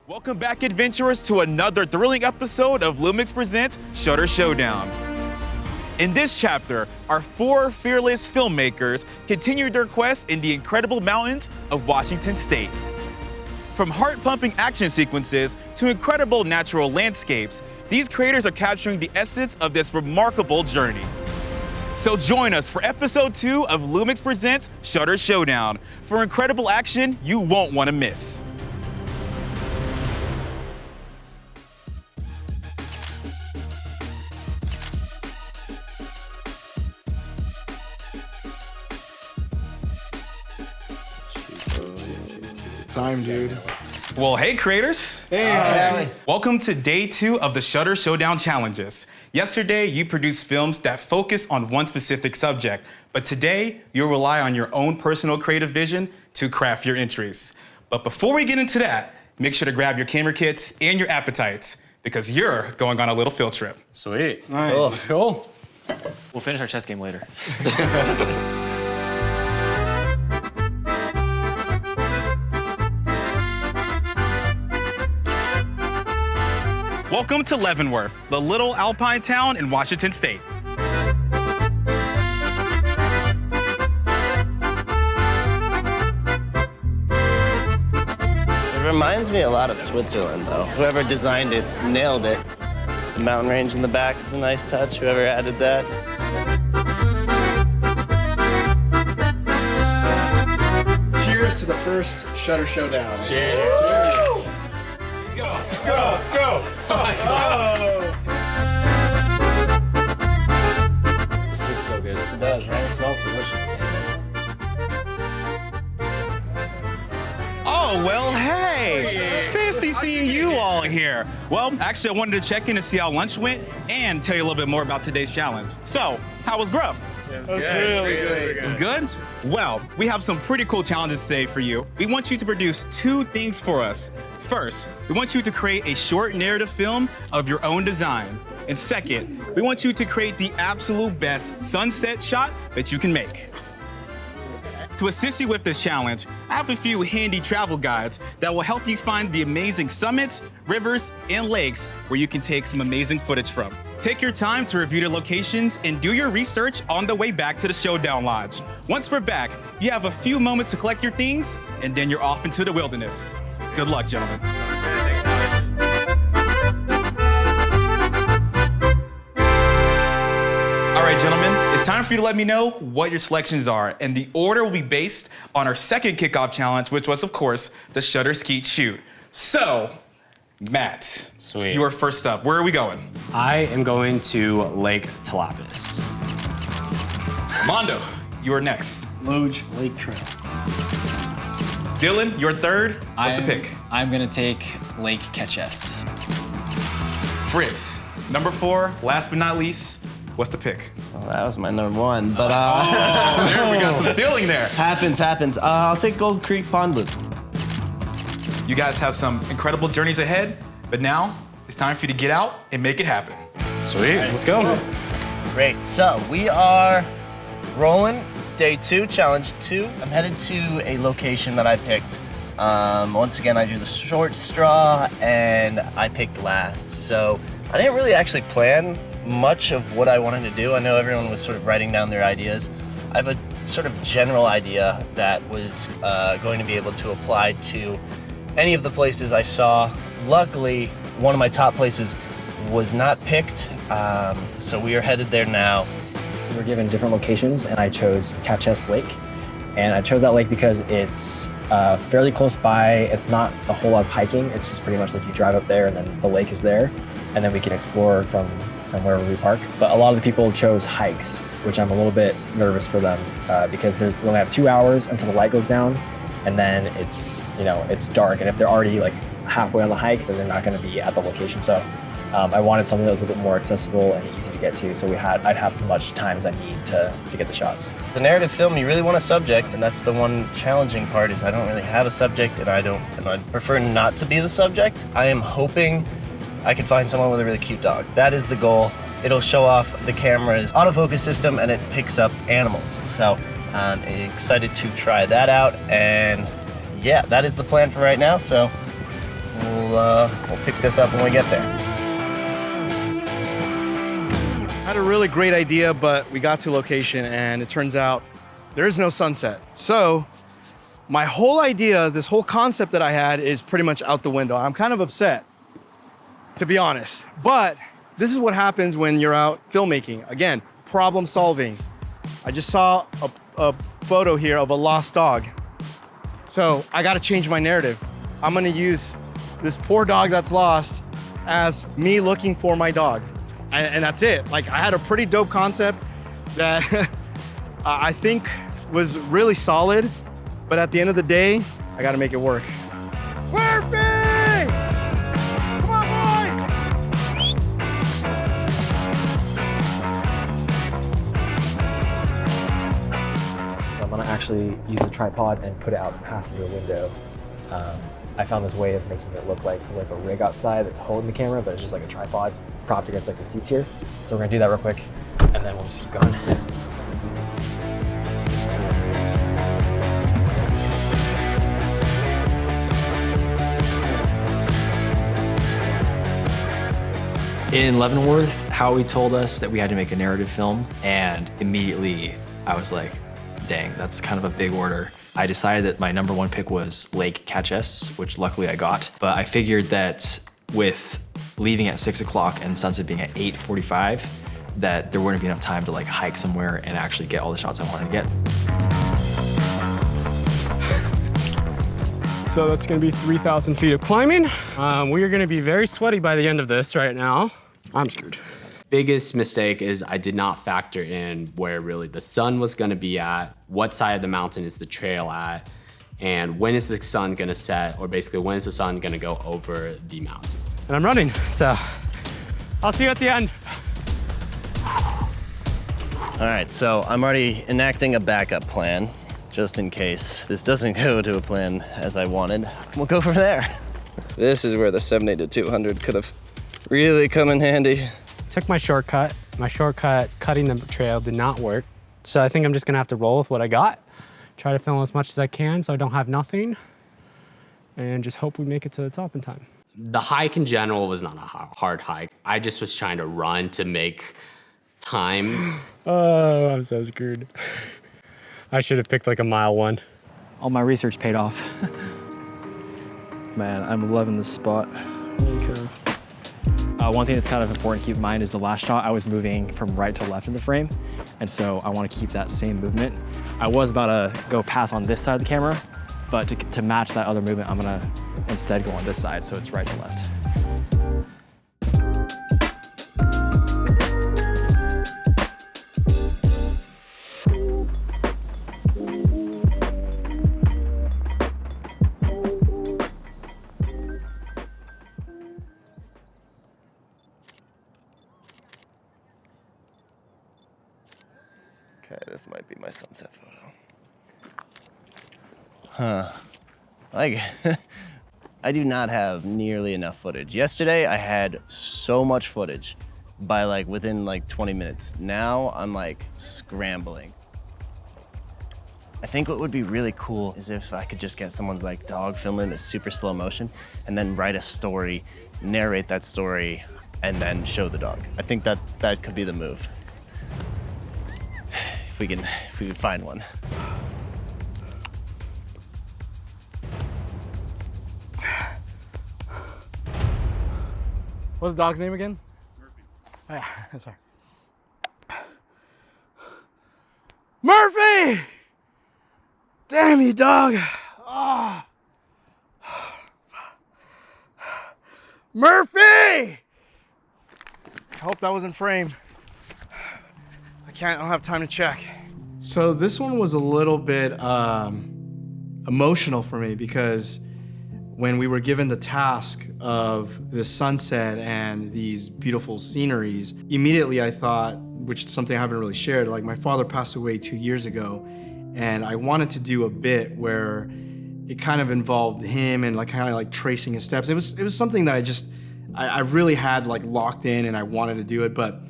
Welcome back, adventurers, to another thrilling episode of LUMIX Presents Showdown. In this chapter, our four fearless filmmakers continue their quest in the incredible mountains of Washington State. From heart-pumping action sequences to incredible natural landscapes, these creators are capturing the essence of this remarkable journey. So join us for episode 2 of LUMIX Presents Showdown for incredible action you won't want to miss. Time, dude. Well, hey, creators. Hey. Welcome to day 2 of the Showdown challenges. Yesterday, you produced films that focus on one specific subject, but today, you'll rely on your own personal creative vision to craft your entries. But before we get into that, make sure to grab your camera kits and your appetites, because you're going on a little field trip. Sweet. Nice. Cool. We'll finish our chess game later. Welcome to Leavenworth, the little alpine town in Washington State. It reminds me a lot of Switzerland, though. Whoever designed it nailed it. The mountain range in the back is a nice touch. Whoever added that. Cheers to the first Showdown. Cheers. Cheers. Go. Oh my gosh. This looks so good. It does, right? It smells delicious. Oh, well, hey! Fancy seeing you all here. Well, actually, I wanted to check in to see how lunch went and tell you a little bit more about today's challenge. So, how was grub? That was really good. It was good? Well, we have some pretty cool challenges today for you. We want you to produce 2 things for us. First, we want you to create a short narrative film of your own design. And second, we want you to create the absolute best sunset shot that you can make. To assist you with this challenge, I have a few handy travel guides that will help you find the amazing summits, rivers, and lakes where you can take some amazing footage from. Take your time to review the locations and do your research on the way back to the Showdown Lodge. Once we're back, you have a few moments to collect your things, and then you're off into the wilderness. Good luck, gentlemen. All right, gentlemen, it's time for you to let me know what your selections are, and the order will be based on our second kickoff challenge, which was, of course, the shutter skeet shoot. So, Matt, Sweet. you are first up. Where are we going? I am going to Lake Talapis. Armando, you are next. Loge Lake Trail. Dylan, you're third. What's the pick? I'm gonna take Lake Ketches. Fritz, number 4. Last but not least, what's the pick? Well, that was my number 1, but Oh, there we got some stealing there. happens. I'll take Gold Creek Pond Loop. You guys have some incredible journeys ahead, but now it's time for you to get out and make it happen. Sweet. Let's go. Great. So we are rolling. It's day 2, challenge 2. I'm headed to a location that I picked. Once again, I drew the short straw and I picked last. So I didn't really actually plan much of what I wanted to do. I know everyone was sort of writing down their ideas. I have a sort of general idea that was going to be able to apply to any of the places I saw. Luckily, one of my top places was not picked, so we are headed there now. We were given different locations, and I chose Ketches Lake. And I chose that lake because it's fairly close by. It's not a whole lot of hiking. It's just pretty much like you drive up there and then the lake is there. And then we can explore from wherever we park. But a lot of the people chose hikes, which I'm a little bit nervous for them because we only have 2 hours until the light goes down. And then it's dark. And if they're already like halfway on the hike, then they're not gonna be at the location. So I wanted something that was a little bit more accessible and easy to get to, so I'd have as much time as I need to get the shots. The narrative film, you really want a subject, and that's the one challenging part is I don't really have a subject, and I'd prefer not to be the subject. I am hoping I can find someone with a really cute dog. That is the goal. It'll show off the camera's autofocus system, and it picks up animals. So I'm excited to try that out, and yeah, that is the plan for right now, so we'll we'll pick this up when we get there. Had a really great idea, but we got to location and it turns out there is no sunset. So my whole idea, this whole concept that I had is pretty much out the window. I'm kind of upset, to be honest. But this is what happens when you're out filmmaking. Again, problem solving. I just saw a photo here of a lost dog. So I gotta change my narrative. I'm gonna use this poor dog that's lost as me looking for my dog. And that's it. Like, I had a pretty dope concept that I think was really solid, but at the end of the day, I gotta make it work. Murphy! Come on, boy! So I'm gonna actually use the tripod and put it out the passenger window. I found this way of making it look like a rig outside that's holding the camera, but it's just like a tripod propped against like the seats here. So we're gonna do that real quick, and then we'll just keep going. In Leavenworth, Howie told us that we had to make a narrative film, and immediately I was like, dang, that's kind of a big order. I decided that my number one pick was Lake Catchess, which luckily I got. But I figured that with leaving at 6 o'clock and sunset being at 8:45, that there wouldn't be enough time to like hike somewhere and actually get all the shots I wanted to get. So that's gonna be 3,000 feet of climbing. We are gonna be very sweaty by the end of this right now. I'm screwed. Biggest mistake is I did not factor in where really the sun was gonna be at, what side of the mountain is the trail at, and when is the sun gonna set, or basically when is the sun gonna go over the mountain. And I'm running, so I'll see you at the end. All right, so I'm already enacting a backup plan, just in case this doesn't go to a plan as I wanted. We'll go from there. This is where the 70-200 could have really come in handy. Took my shortcut. My shortcut cutting the trail did not work. So I think I'm just gonna have to roll with what I got. Try to film as much as I can so I don't have nothing. And just hope we make it to the top in time. The hike in general was not a hard hike. I just was trying to run to make time. Oh, I'm so screwed. I should have picked like a mile one. All my research paid off. Man, I'm loving this spot. Okay. One thing that's kind of important to keep in mind is the last shot, I was moving from right to left in the frame. And so I want to keep that same movement. I was about to go pass on this side of the camera, but to match that other movement, I'm gonna instead go on this side, so it's right to left. Okay, this might be my sunset photo. Huh. Like, I do not have nearly enough footage. Yesterday, I had so much footage by like within like 20 minutes. Now I'm like scrambling. I think what would be really cool is if I could just get someone's like dog filming in super slow motion and then write a story, narrate that story, and then show the dog. I think that could be the move. If we can find one. What's the dog's name again? Murphy. Oh, yeah, sorry. Murphy! Damn you, dog. Oh. Murphy! I hope that was in frame. I don't have time to check. So this one was a little bit emotional for me because when we were given the task of the sunset and these beautiful sceneries, immediately I thought, which is something I haven't really shared, like my father passed away 2 years ago, and I wanted to do a bit where it kind of involved him and like kind of like tracing his steps. It was something that I really had like locked in and I wanted to do it, but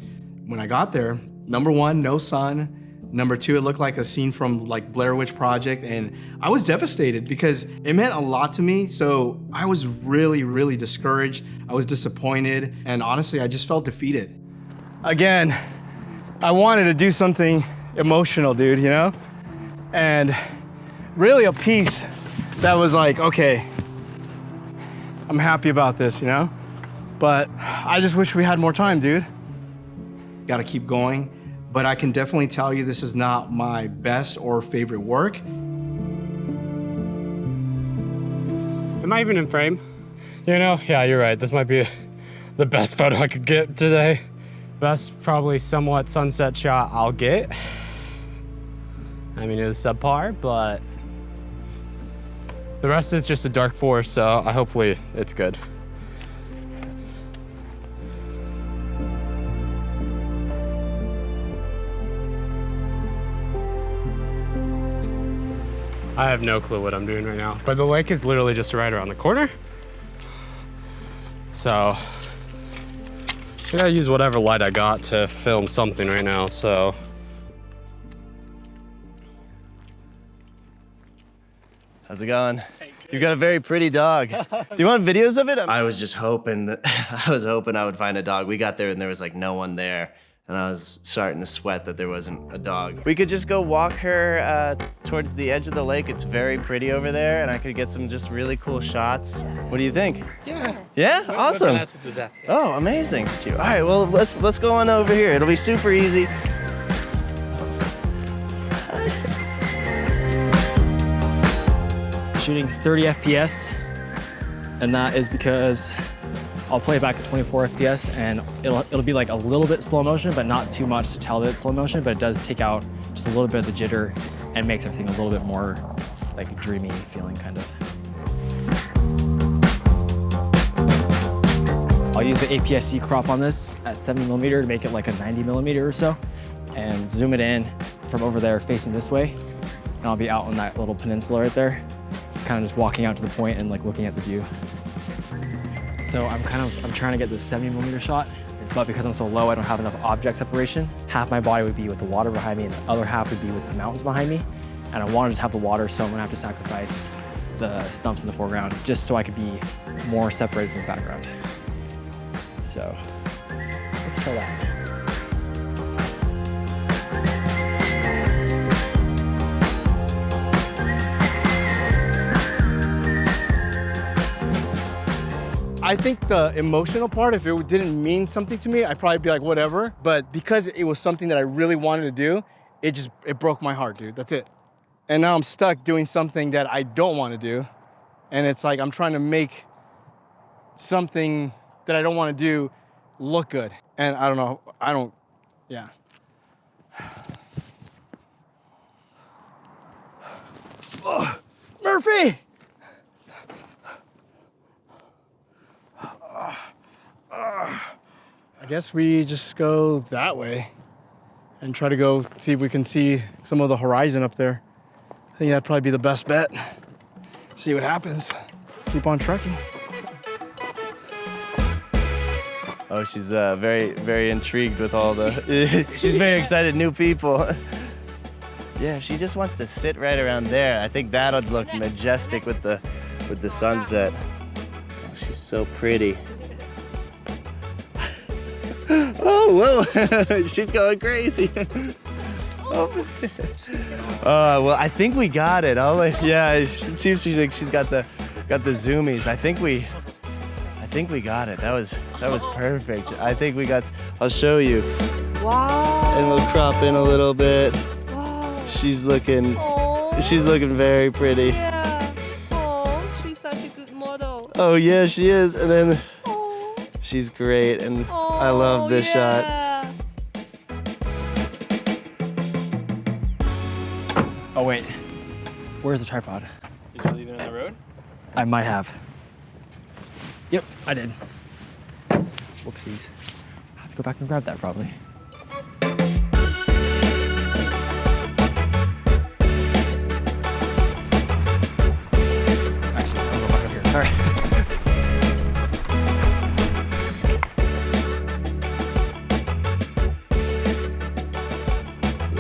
when I got there, number one, no sun. Number two, it looked like a scene from like Blair Witch Project, and I was devastated because it meant a lot to me. So I was really, really discouraged. I was disappointed, and honestly, I just felt defeated. Again, I wanted to do something emotional, dude, you know? And really a piece that was like, okay, I'm happy about this, you know? But I just wish we had more time, dude. Gotta keep going. But I can definitely tell you this is not my best or favorite work. Am I even in frame? You know, yeah, you're right. This might be the best photo I could get today. Best, probably somewhat sunset shot I'll get. I mean, it was subpar, but the rest is just a dark forest, so hopefully it's good. I have no clue what I'm doing right now, but the lake is literally just right around the corner. So I gotta use whatever light I got to film something right now, so. How's it going? You've got a very pretty dog. Do you want videos of it? I was just hoping that I would find a dog. We got there and there was like no one there. And I was starting to sweat that there wasn't a dog. We could just go walk her towards the edge of the lake. It's very pretty over there, and I could get some just really cool shots. What do you think? Yeah. Yeah? Awesome. We're gonna have to do that. Yeah. Oh, amazing. All right, well, let's go on over here. It'll be super easy. Shooting 30 FPS, and that is because I'll play it back at 24 FPS, and it'll be like a little bit slow motion, but not too much to tell that it's slow motion, but it does take out just a little bit of the jitter and makes everything a little bit more like dreamy feeling, kind of. I'll use the APS-C crop on this at 70mm to make it like a 90mm or so, and zoom it in from over there facing this way, and I'll be out on that little peninsula right there, kind of just walking out to the point and like looking at the view. So I'm trying to get this 70mm shot, but because I'm so low, I don't have enough object separation. Half my body would be with the water behind me, and the other half would be with the mountains behind me. And I wanted to have the water, so I'm gonna have to sacrifice the stumps in the foreground just so I could be more separated from the background. So let's try that. I think the emotional part, if it didn't mean something to me, I'd probably be like, whatever. But because it was something that I really wanted to do, it broke my heart, dude. That's it. And now I'm stuck doing something that I don't want to do. And it's like I'm trying to make something that I don't want to do look good. And I don't know, yeah. Ugh, Murphy! I guess we just go that way and try to go see if we can see some of the horizon up there. I think that'd probably be the best bet. See what happens. Keep on trekking. Oh, she's very, very intrigued with all the, she's very excited, new people. Yeah, she just wants to sit right around there. I think that'll look majestic with the sunset. Oh, she's so pretty. Oh, whoa, she's going crazy. Oh. Well, I think we got it. Yeah, it seems she's got the zoomies. I think we got it. That was perfect. I think we got. I'll show you. Wow. And we'll crop in a little bit. Wow. She's looking Oh. very pretty. Yeah. Oh, she's such a good model. Oh yeah, she is. And then Oh. she's great, and Oh, I love this shot. yeah. Oh wait, where's the tripod? Did you leave it on the road? I might have. Yep, I did. Whoopsies. I have to go back and grab that probably. Actually, I'll go back up here. Sorry. Let's see.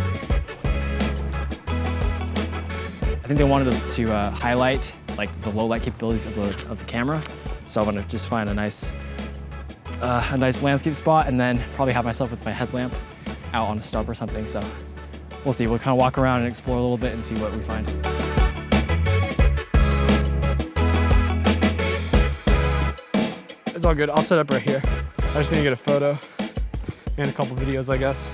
think they wanted to highlight like the low light capabilities of the camera. So I'm gonna just find a nice landscape spot and then probably have myself with my headlamp out on a stub or something. So we'll see. We'll kind of walk around and explore a little bit and see what we find. It's all good. I'll set up right here. I just need to get a photo and a couple videos, I guess.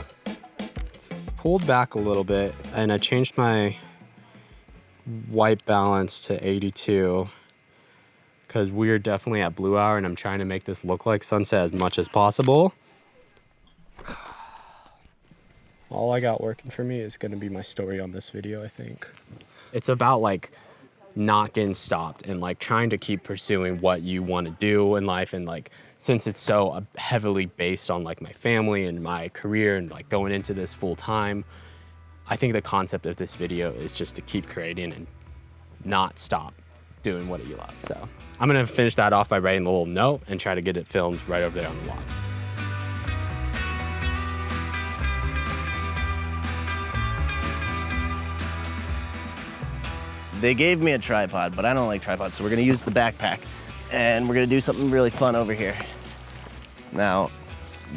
Pulled back a little bit and I changed my white balance to 82 because we're definitely at blue hour and I'm trying to make this look like sunset as much as possible. All I got working for me is gonna be my story on this video, I think. It's about like not getting stopped and like trying to keep pursuing what you want to do in life. And like, since it's so heavily based on like my family and my career and like going into this full time, I think the concept of this video is just to keep creating and not stop doing what you love. So I'm gonna finish that off by writing a little note and try to get it filmed right over there on the wall. They gave me a tripod, but I don't like tripods, so we're gonna use the backpack. And we're gonna do something really fun over here. Now,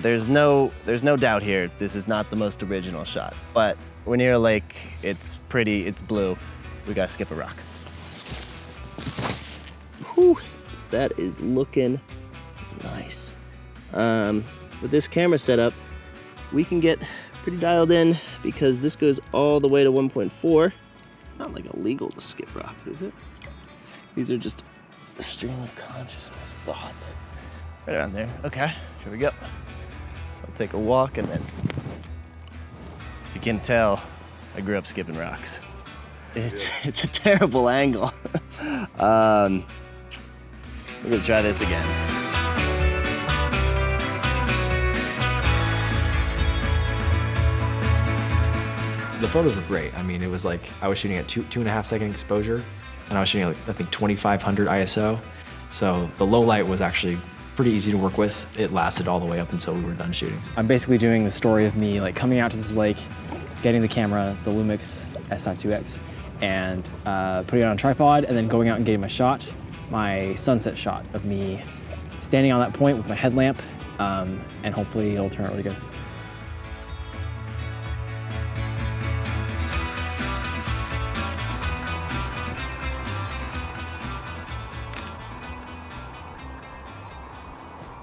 there's no doubt here, this is not the most original shot, but we're near a lake, it's pretty, it's blue. We gotta skip a rock. Whew, that is looking nice. With this camera setup, we can get pretty dialed in because this goes all the way to 1.4. It's not like illegal to skip rocks, is it? These are just a stream of consciousness thoughts. Right around there. Okay, here we go. So I'll take a walk and then, if you can tell, I grew up skipping rocks. It's a terrible angle. We're gonna try this again. The photos were great. I mean, it was like I was shooting at 2.5 second exposure, and I was shooting at like, I think 2500 ISO. So the low light was actually pretty easy to work with. It lasted all the way up until we were done shooting. I'm basically doing the story of me like coming out to this lake, getting the camera, the LUMIX S5IIX, and putting it on a tripod, and then going out and getting my sunset shot of me standing on that point with my headlamp, and hopefully it'll turn out really good.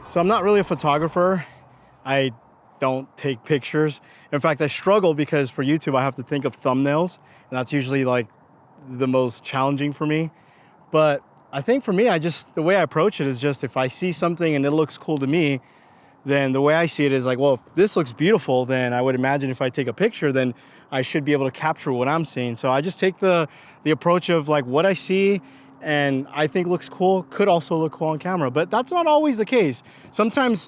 So I'm not really a photographer. I don't take pictures. In fact, I struggle because for YouTube, I have to think of thumbnails, and that's usually like the most challenging for me. But I think for me, the way I approach it is just if I see something and it looks cool to me, then the way I see it is like, well, if this looks beautiful, then I would imagine if I take a picture, then I should be able to capture what I'm seeing. So I just take the approach of like what I see and I think looks cool, could also look cool on camera, but that's not always the case. Sometimes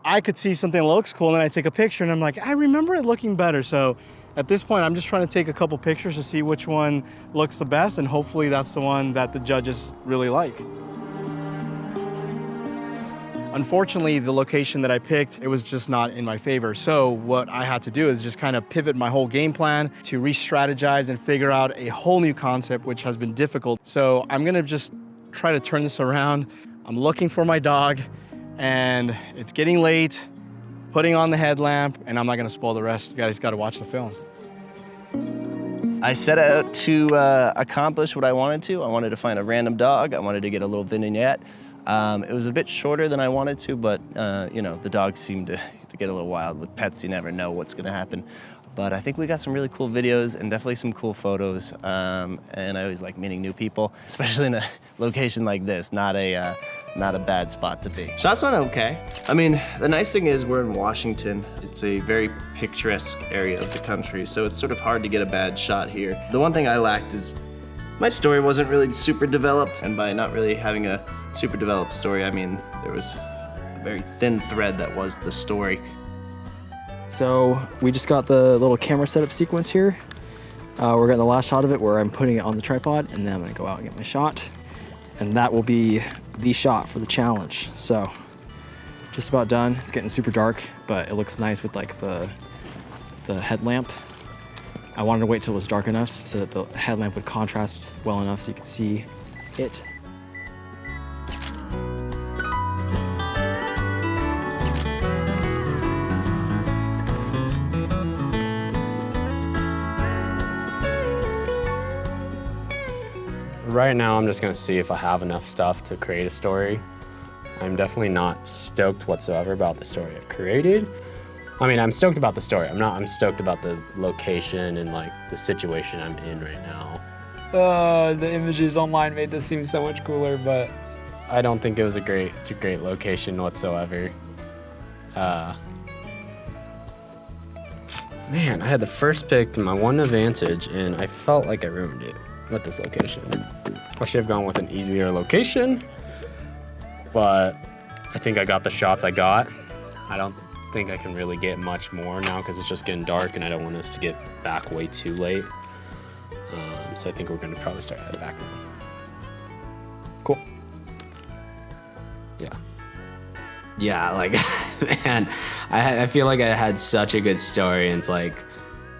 I could see something that looks cool and then I take a picture and I'm like, I remember it looking better. So at this point, I'm just trying to take a couple pictures to see which one looks the best, and hopefully that's the one that the judges really like. Unfortunately, the location that I picked, it was just not in my favor. So what I had to do is just kind of pivot my whole game plan to re-strategize and figure out a whole new concept, which has been difficult. So I'm gonna just try to turn this around. I'm looking for my dog, and it's getting late, putting on the headlamp, and I'm not gonna spoil the rest. You guys gotta watch the film. I set out to accomplish what I wanted to. I wanted to find a random dog. I wanted to get a little vignette. It was a bit shorter than I wanted to, but you know, the dogs seemed to get a little wild. With pets, you never know what's gonna happen. But I think we got some really cool videos and definitely some cool photos. And I always like meeting new people, especially in a location like this. Not a bad spot to be. Shots went okay. I mean, the nice thing is we're in Washington. It's a very picturesque area of the country, so it's sort of hard to get a bad shot here. The one thing I lacked is my story wasn't really super developed, and by not really having a super developed story, I mean there was a very thin thread that was the story. So we just got the little camera setup sequence here. We're getting the last shot of it where I'm putting it on the tripod, and then I'm gonna go out and get my shot. And that will be the shot for the challenge. So just about done. It's getting super dark, but it looks nice with like the headlamp. I wanted to wait till it was dark enough so that the headlamp would contrast well enough so you could see it. Right now, I'm just gonna see if I have enough stuff to create a story. I'm definitely not stoked whatsoever about the story I've created. I mean, I'm stoked about the story. I'm stoked about the location and like the situation I'm in right now. The images online made this seem so much cooler, but I don't think it was a great location whatsoever. Man, I had the first pick, my one advantage, and I felt like I ruined it with this location. I should have gone with an easier location, but I think I got the shots I got. I don't think I can really get much more now because it's just getting dark and I don't want us to get back way too late. So I think we're gonna probably start heading back now. Cool. Yeah. Yeah, like, man, I feel like I had such a good story, and it's like,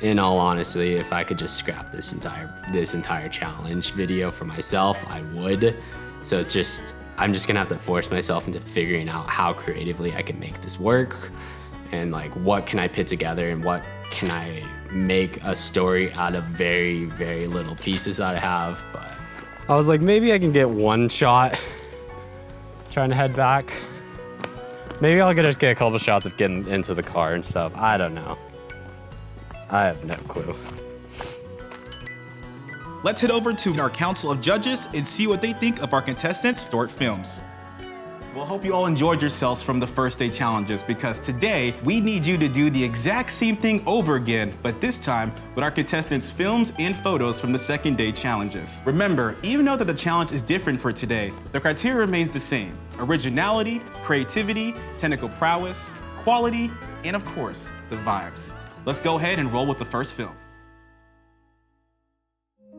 in all honesty, if I could just scrap this entire challenge video for myself, I would. So it's just, I'm just gonna have to force myself into figuring out how creatively I can make this work, and like, what can I put together, and what can I make a story out of very, very little pieces that I have. But I was like, maybe I can get one shot trying to head back. Maybe I'll just get a couple shots of getting into the car and stuff. I don't know. I have no clue. Let's head over to our council of judges and see what they think of our contestants' short films. Well, hope you all enjoyed yourselves from the first day challenges, because today we need you to do the exact same thing over again, but this time with our contestants' films and photos from the second day challenges. Remember, even though that the challenge is different for today, the criteria remains the same: originality, creativity, technical prowess, quality, and of course, the vibes. Let's go ahead and roll with the first film.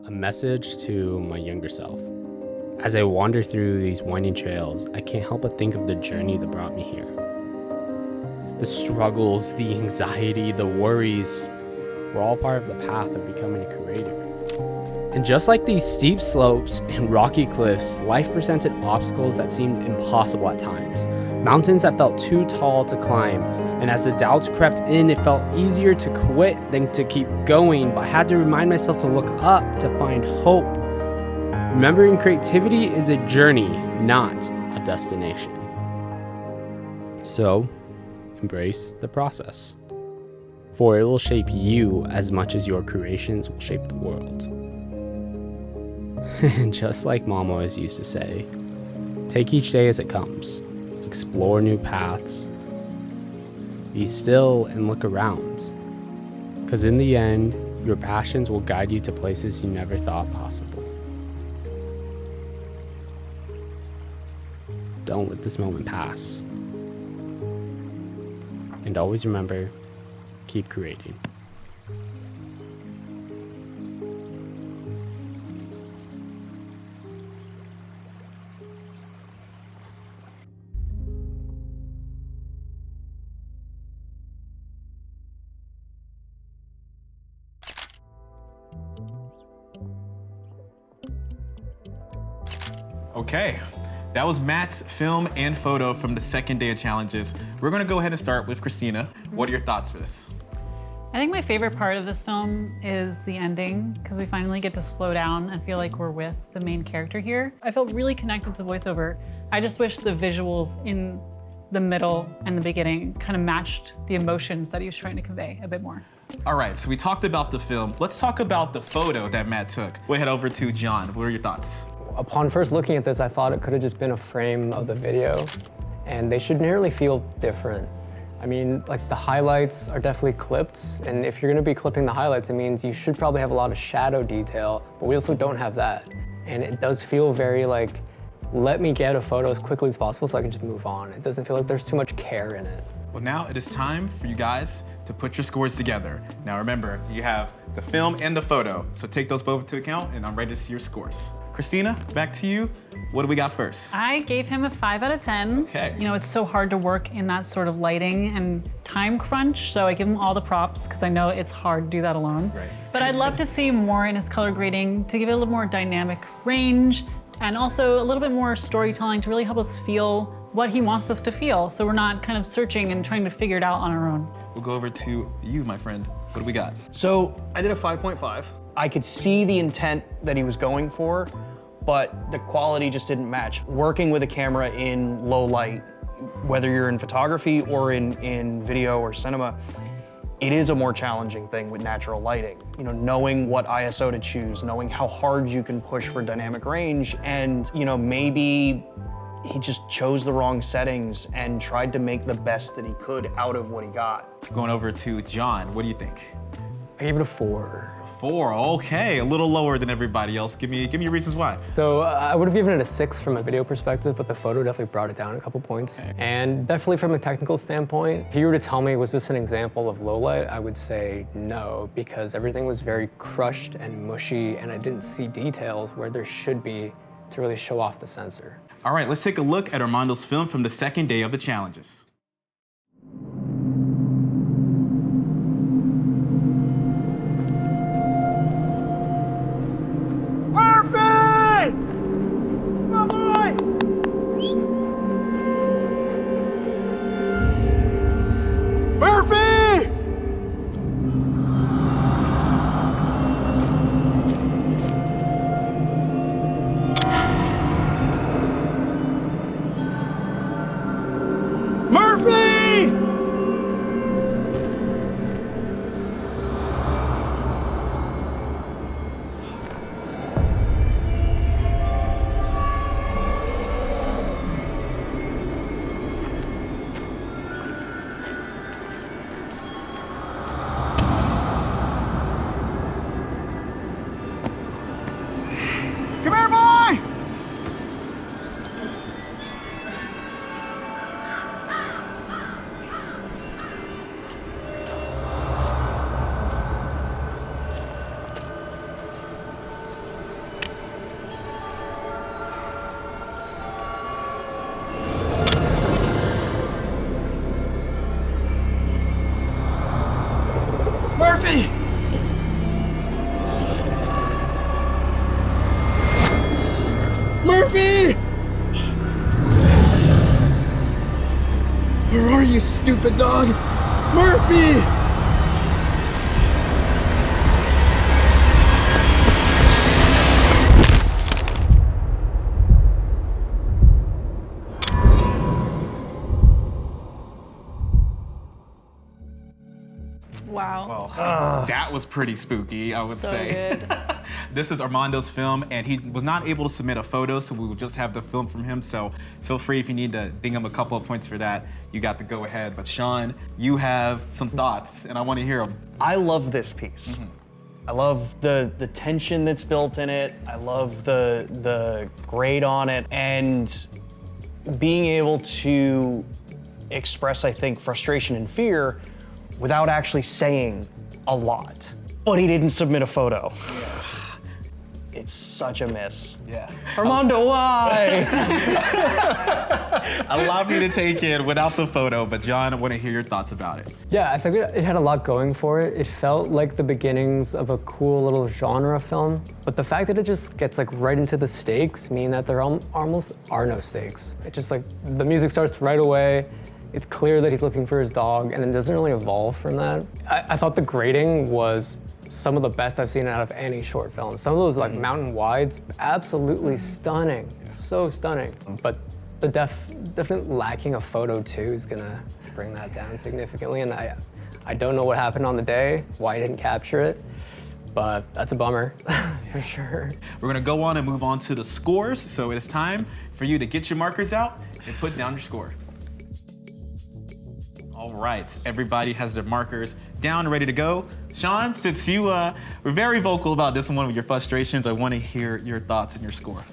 A message to my younger self. As I wander through these winding trails, I can't help but think of the journey that brought me here. The struggles, the anxiety, the worries were all part of the path of becoming a creator. And just like these steep slopes and rocky cliffs, life presented obstacles that seemed impossible at times, mountains that felt too tall to climb. And as the doubts crept in, it felt easier to quit than to keep going, but I had to remind myself to look up to find hope. Remembering creativity is a journey, not a destination. So, embrace the process, for it will shape you as much as your creations will shape the world. And just like Mom always used to say, take each day as it comes, explore new paths, be still and look around, because in the end, your passions will guide you to places you never thought possible. Don't let this moment pass. And always remember, keep creating. Okay, that was Matt's film and photo from the second day of challenges. We're gonna go ahead and start with Christina. What are your thoughts for this? I think my favorite part of this film is the ending, because we finally get to slow down and feel like we're with the main character here. I felt really connected to the voiceover. I just wish the visuals in the middle and the beginning kind of matched the emotions that he was trying to convey a bit more. All right, so we talked about the film. Let's talk about the photo that Matt took. We'll head over to John. What are your thoughts? Upon first looking at this, I thought it could have just been a frame of the video, and they should nearly feel different. I mean, like, the highlights are definitely clipped, and if you're gonna be clipping the highlights, it means you should probably have a lot of shadow detail, but we also don't have that. And it does feel very like, let me get a photo as quickly as possible so I can just move on. It doesn't feel like there's too much care in it. Well, now it is time for you guys to put your scores together. Now remember, you have the film and the photo, so take those both into account, and I'm ready to see your scores. Christina, back to you. What do we got first? I gave him a 5 out of 10. Okay. You know, it's so hard to work in that sort of lighting and time crunch, so I give him all the props because I know it's hard to do that alone. Right. But I'd love to see more in his color grading to give it a little more dynamic range and also a little bit more storytelling to really help us feel what he wants us to feel, so we're not kind of searching and trying to figure it out on our own. We'll go over to you, my friend. What do we got? So I did a 5.5. I could see the intent that he was going for, but the quality just didn't match. Working with a camera in low light, whether you're in photography or in video or cinema, it is a more challenging thing with natural lighting. You know, knowing what ISO to choose, knowing how hard you can push for dynamic range, and you know, maybe he just chose the wrong settings and tried to make the best that he could out of what he got. Going over to John, what do you think? I gave it a 4. 4, okay, a little lower than everybody else. Give me your reasons why. So I would have given it a 6 from a video perspective, but the photo definitely brought it down a couple points. Okay. And definitely from a technical standpoint, if you were to tell me, was this an example of low light, I would say no, because everything was very crushed and mushy, and I didn't see details where there should be to really show off the sensor. All right, let's take a look at Armando's film from the second day of the challenges. Murphy! Murphy! Where are you, stupid dog? Murphy! Wow. Well, that was pretty spooky, I would say. Good. This is Armando's film, and he was not able to submit a photo, so we will just have the film from him. So feel free if you need to ding him a couple of points for that. You got the go ahead. But Sean, you have some thoughts, and I want to hear them. I love this piece. I love the tension that's built in it. I love the grade on it, and being able to express, I think, frustration and fear without actually saying a lot. But he didn't submit a photo. Yeah. It's such a miss. Yeah. Armando, why? Allow me to take it without the photo, but John, I want to hear your thoughts about it. Yeah, I think it had a lot going for it. It felt like the beginnings of a cool little genre film, but the fact that it just gets like right into the stakes mean that there almost are no stakes. It just like, the music starts right away. It's clear that he's looking for his dog, and it doesn't really evolve from that. I thought the grading was some of the best I've seen out of any short film. Some of those like mountain wides, absolutely stunning, so stunning. But the definite lacking of photo too is gonna bring that down significantly. And I don't know what happened on the day, why I didn't capture it, but that's a bummer, for sure. We're gonna go on and move on to the scores. So it is time for you to get your markers out and put down your score. All right, everybody has their markers down, ready to go. Sean, since you were very vocal about this one with your frustrations, I want to hear your thoughts and your score.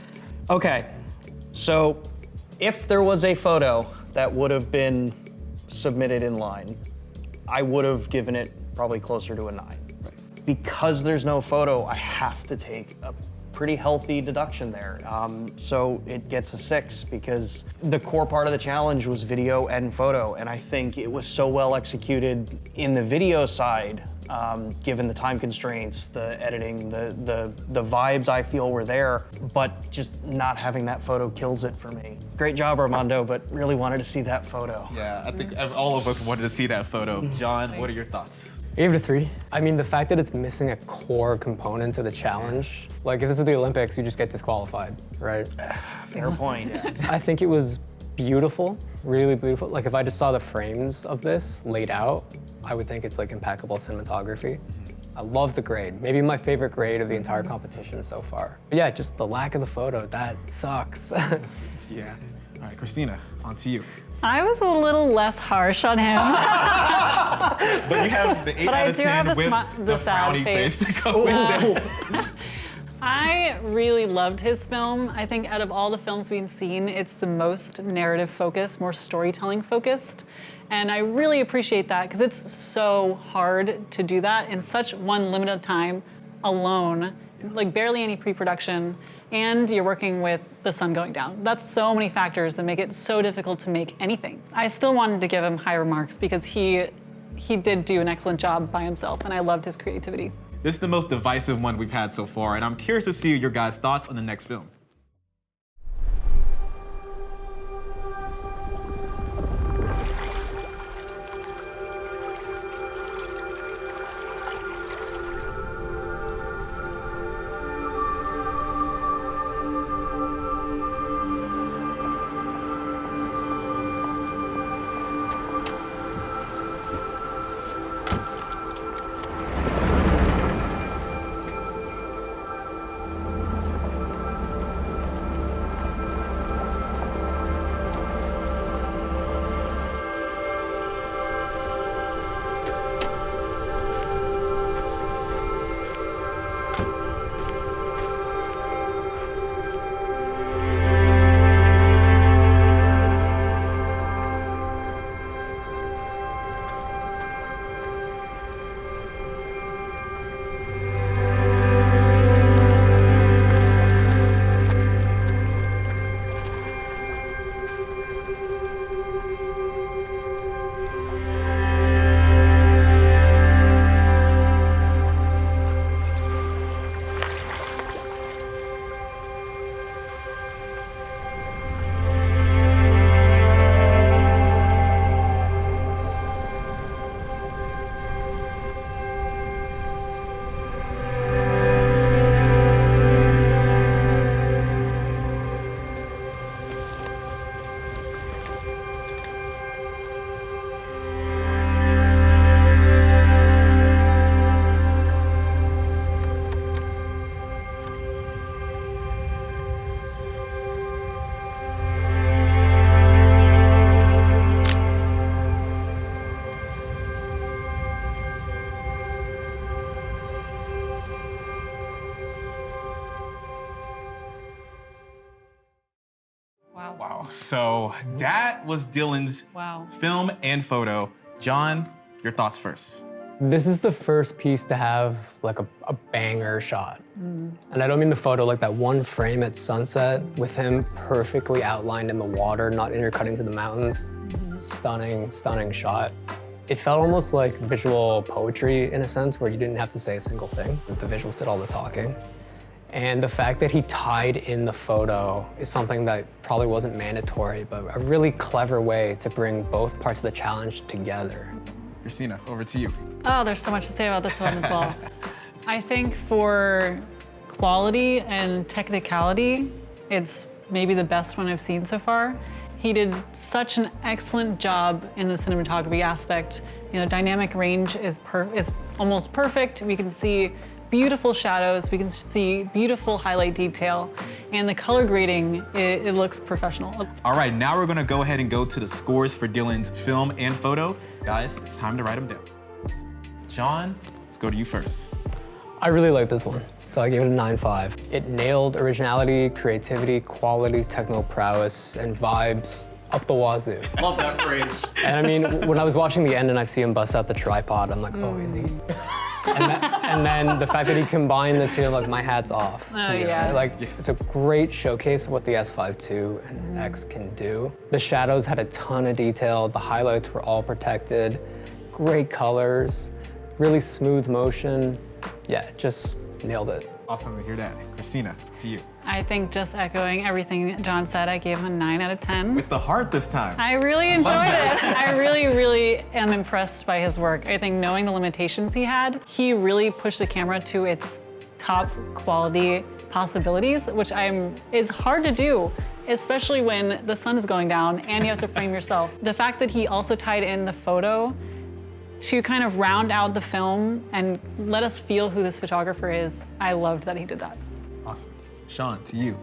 Okay, so if there was a photo that would have been submitted in line, I would have given it probably closer to a 9. Right. Because there's no photo, I have to take a pretty healthy deduction there. So it gets a 6 because the core part of the challenge was video and photo, and I think it was so well executed in the video side, given the time constraints, the editing, the vibes I feel were there, but just not having that photo kills it for me. Great job, Armando, but really wanted to see that photo. Yeah, I think all of us wanted to see that photo. John, what are your thoughts? I gave it a 3. I mean, the fact that it's missing a core component to the challenge, like if this was the Olympics, you just get disqualified, right? Fair point. I think it was beautiful, really beautiful. Like if I just saw the frames of this laid out, I would think it's like impeccable cinematography. I love the grade. Maybe my favorite grade of the entire competition so far. But yeah, just the lack of the photo, that sucks. Yeah. All right, Christina, on to you. I was a little less harsh on him. But you have the 8 But out I of do 10 have with the the sad frowny face. face to go with it. I really loved his film. I think out of all the films we've seen, it's the most narrative focused, more storytelling focused. And I really appreciate that because it's so hard to do that in such one limited time alone, like barely any pre-production, and you're working with the sun going down. That's so many factors that make it so difficult to make anything. I still wanted to give him higher marks because he did do an excellent job by himself, and I loved his creativity. This is the most divisive one we've had so far, and I'm curious to see your guys' thoughts on the next film. Wow. So that was Dylan's film and photo. John, your thoughts first. This is the first piece to have like a banger shot. And I don't mean the photo, like that one frame at sunset with him perfectly outlined in the water, not intercutting to the mountains. Stunning, stunning shot. It felt almost like visual poetry in a sense where you didn't have to say a single thing. The visuals did all the talking. And the fact that he tied in the photo is something that probably wasn't mandatory, but a really clever way to bring both parts of the challenge together. Christina, over to you. Oh, there's so much to say about this one as well. I think for quality and technicality, it's maybe the best one I've seen so far. He did such an excellent job in the cinematography aspect. You know, dynamic range is almost perfect. We can see beautiful shadows, we can see beautiful highlight detail, and the color grading, it looks professional. All right, now we're gonna go ahead and go to the scores for Dylan's film and photo. Guys, it's time to write them down. John, let's go to you first. I really like this one, so I gave it a 9.5. It nailed originality, creativity, quality, technical prowess, and vibes up the wazoo. Love that phrase. And I mean, when I was watching the end and I see him bust out the tripod, I'm like, oh, is he? And then the fact that he combined the two, like, my hat's off. Oh, to you, yeah. right? Like, it's a great showcase of what the S5 II and X can do. The shadows had a ton of detail. The highlights were all protected. Great colors, really smooth motion. Yeah, just nailed it. Awesome to hear that. Christina, to you. I think just echoing everything John said, I gave him a 9 out of 10. With the heart this time. I really enjoyed it. I really am impressed by his work. I think knowing the limitations he had, he really pushed the camera to its top quality possibilities, which is hard to do, especially when the sun is going down and you have to frame yourself. The fact that he also tied in the photo to kind of round out the film and let us feel who this photographer is, I loved that he did that. Awesome. Sean, to you.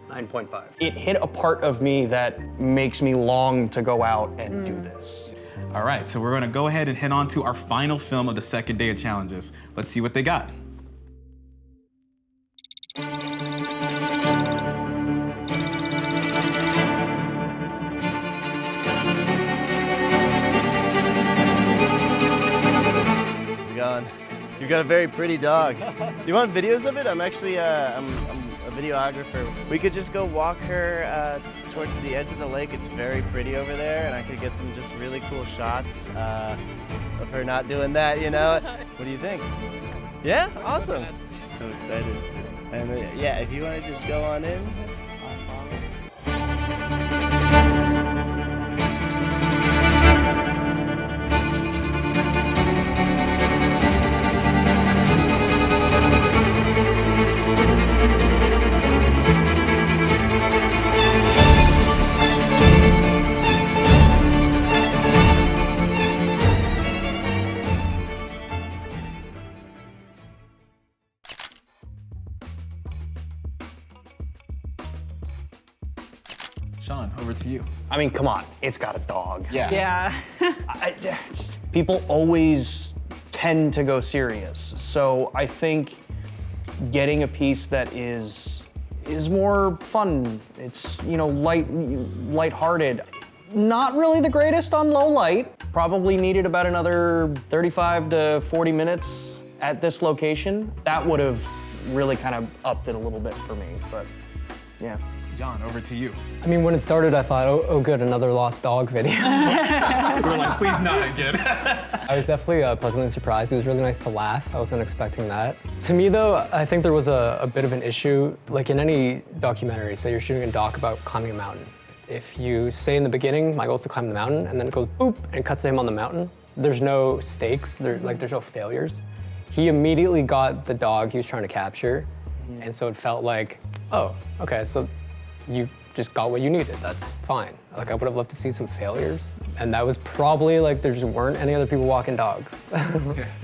9.5. It hit a part of me that makes me long to go out and do this. All right, so we're gonna go ahead and head on to our final film of the second day of challenges. Let's see what they got. How's it going? You've got a very pretty dog. Do you want videos of it? I'm actually, I'm a videographer. We could just go walk her towards the edge of the lake. It's very pretty over there, and I could get some just really cool shots of her not doing that, you know? What do you think? Yeah? Awesome. So excited. And yeah, if you want to just go on in. Sean, over to you. I mean, come on, it's got a dog. Yeah. Yeah. People always tend to go serious. So I think getting a piece that is more fun, it's, you know, lighthearted. Not really the greatest on low light. Probably needed about another 35 to 40 minutes at this location. That would have really kind of upped it a little bit for me, but yeah. John, over to you. I mean, when it started, I thought, oh good, another lost dog video. We're like, please not again. I was definitely pleasantly surprised. It was really nice to laugh. I wasn't expecting that. To me, though, I think there was a bit of an issue. Like in any documentary, say you're shooting a doc about climbing a mountain. If you say in the beginning, my goal is to climb the mountain, and then it goes boop, and cuts to him on the mountain, there's no stakes, there's no failures. He immediately got the dog he was trying to capture, and so it felt like, oh, okay, so you just got what you needed, that's fine. Like, I would have loved to see some failures. And that was probably like, there just weren't any other people walking dogs.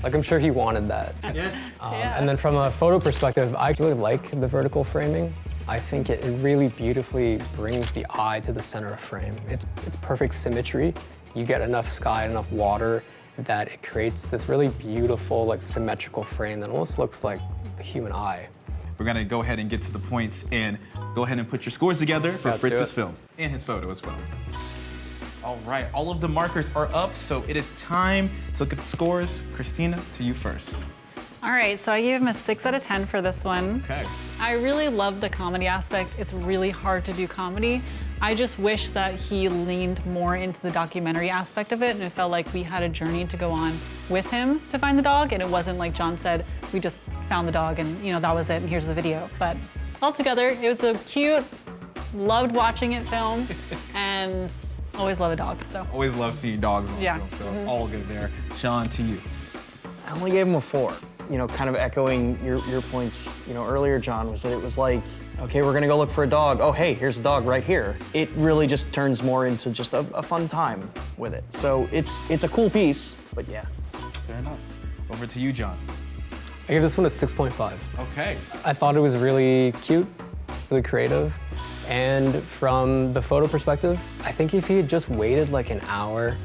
Like, I'm sure he wanted that. And then from a photo perspective, I really like the vertical framing. I think it really beautifully brings the eye to the center of frame. It's perfect symmetry. You get enough sky, enough water, that it creates this really beautiful, like, symmetrical frame that almost looks like the human eye. We're gonna go ahead and get to the points and go ahead and put your scores together for Fritz's film and his photo as well. All right, all of the markers are up, so it is time to look at the scores. Christina, to you first. All right, so I gave him a 6 out of 10 for this one. Okay. I really love the comedy aspect. It's really hard to do comedy. I just wish that he leaned more into the documentary aspect of it, and it felt like we had a journey to go on with him to find the dog, and it wasn't like John said, we just found the dog and, you know, that was it and here's the video. But altogether, it was a cute, loved watching it film, and always love a dog, so. Always love seeing dogs on film, so all good there. Sean, to you. I only gave him a 4. You know, kind of echoing your points, you know, earlier, John, was that it was like, okay, we're gonna go look for a dog. Oh, hey, here's a dog right here. It really just turns more into just a fun time with it. So it's a cool piece, but yeah. Fair enough. Over to you, John. I gave this one a 6.5. Okay. I thought it was really cute, really creative. And from the photo perspective, I think if he had just waited like an hour,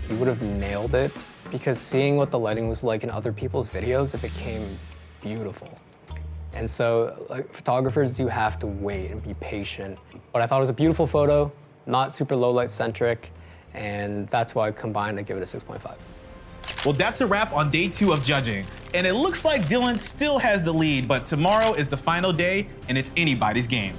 he would have nailed it. Because seeing what the lighting was like in other people's videos, it became beautiful. And so, like, photographers do have to wait and be patient. But I thought it was a beautiful photo, not super low light centric, and that's why I combined to give it a 6.5. Well, that's a wrap on day 2 of judging. And it looks like Dylan still has the lead, but tomorrow is the final day and it's anybody's game.